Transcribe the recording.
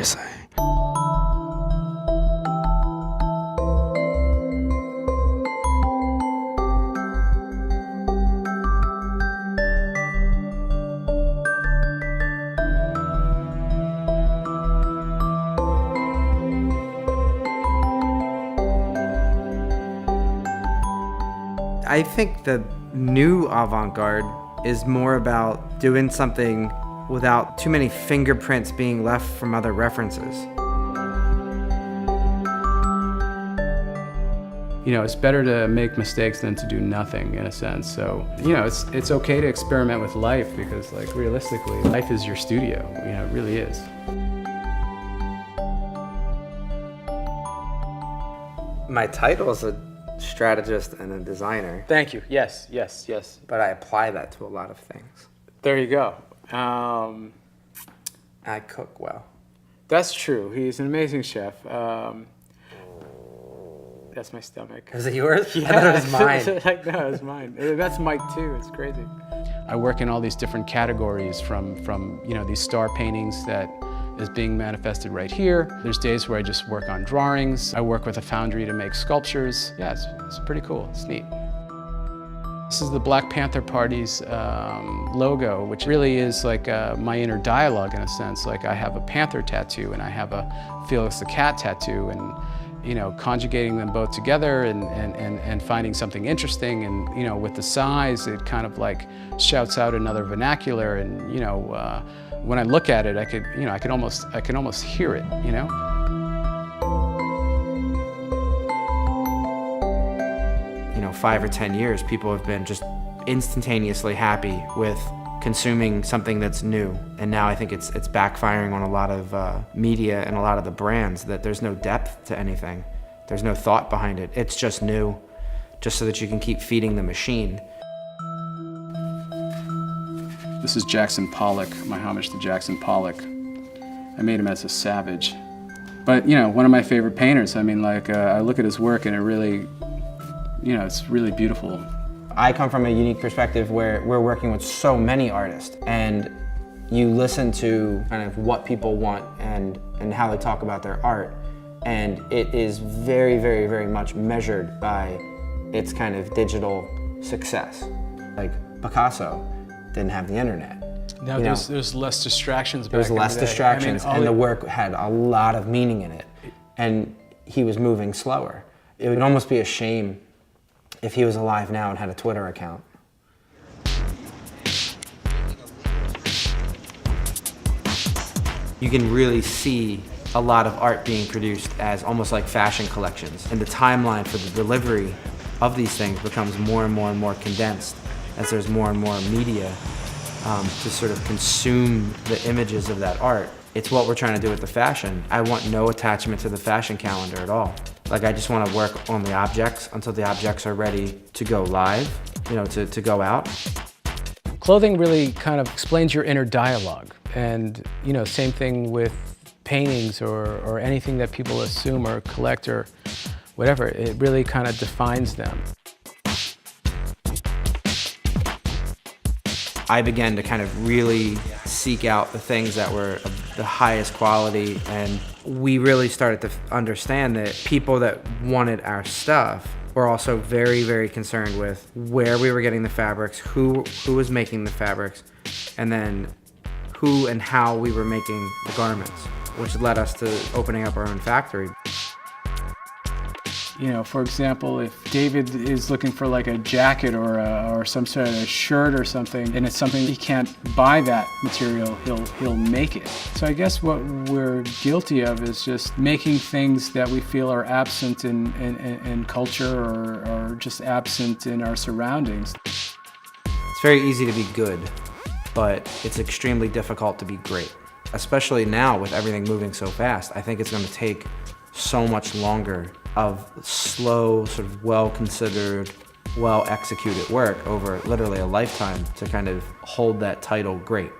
Seriously. I think the new avant-garde is more about doing something without too many fingerprints being left from other references. You know, it's better to make mistakes than to do nothing, in a sense. So, you know, it's okay to experiment with life because, like, realistically, life is your studio. You know, it really is. My title is a strategist and a designer, Thank you. Yes, yes, yes. but I apply that to a lot of things. There you go. I cook well. That's true. He's an amazing chef. That's my stomach. Is it yours? Yeah. I thought it was mine. Like, no, it's mine. That's Mike too. It's crazy. I work in all these different categories from you know, these star paintings that is being manifested right here. There's days where I just work on drawings. I work with a foundry to make sculptures. Yeah, it's pretty cool. It's neat. This is the Black Panther Party's logo, which really is like my inner dialogue in a sense. Like, I have a panther tattoo and I have a Felix the Cat tattoo, and you know, conjugating them both together and finding something interesting, and you know, with the size, it kind of like shouts out another vernacular, and you know, when I look at it, I can almost hear it, you know. You know, 5 or 10 years, people have been just instantaneously happy with consuming something that's new. And now I think it's backfiring on a lot of media and a lot of the brands, that there's no depth to anything. There's no thought behind it. It's just new, just so that you can keep feeding the machine. This is Jackson Pollock, my homage to Jackson Pollock. I made him as a savage. But, you know, one of my favorite painters. I mean, like, I look at his work and it really, you know, it's really beautiful. I come from a unique perspective where we're working with so many artists, and you listen to kind of what people want and how they talk about their art, and it is very, very, very much measured by its kind of digital success. Like Picasso didn't have the internet. Now there's less distractions. There was less distractions, and the work had a lot of meaning in it, and he was moving slower. It would almost be a shame if he was alive now and had a Twitter account. You can really see a lot of art being produced as almost like fashion collections, and the timeline for the delivery of these things becomes more and more and more condensed as there's more and more media to sort of consume the images of that art. It's what we're trying to do with the fashion. I want no attachment to the fashion calendar at all. Like, I just want to work on the objects until the objects are ready to go live, you know, to go out. Clothing really kind of explains your inner dialogue. And, you know, same thing with paintings or anything that people assume or collect or whatever. It really kind of defines them. I began to kind of really seek out the things that were of the highest quality, and we really started to understand that people that wanted our stuff were also very, very concerned with where we were getting the fabrics, who was making the fabrics, and then who and how we were making the garments, which led us to opening up our own factory. You know, for example, if David is looking for like a jacket or some sort of shirt or something, and it's something he can't buy that material, he'll make it. So I guess what we're guilty of is just making things that we feel are absent in culture or just absent in our surroundings. It's very easy to be good, but it's extremely difficult to be great. Especially now with everything moving so fast, I think it's going to take so much longer of slow, sort of well-considered, well-executed work over literally a lifetime to kind of hold that title great.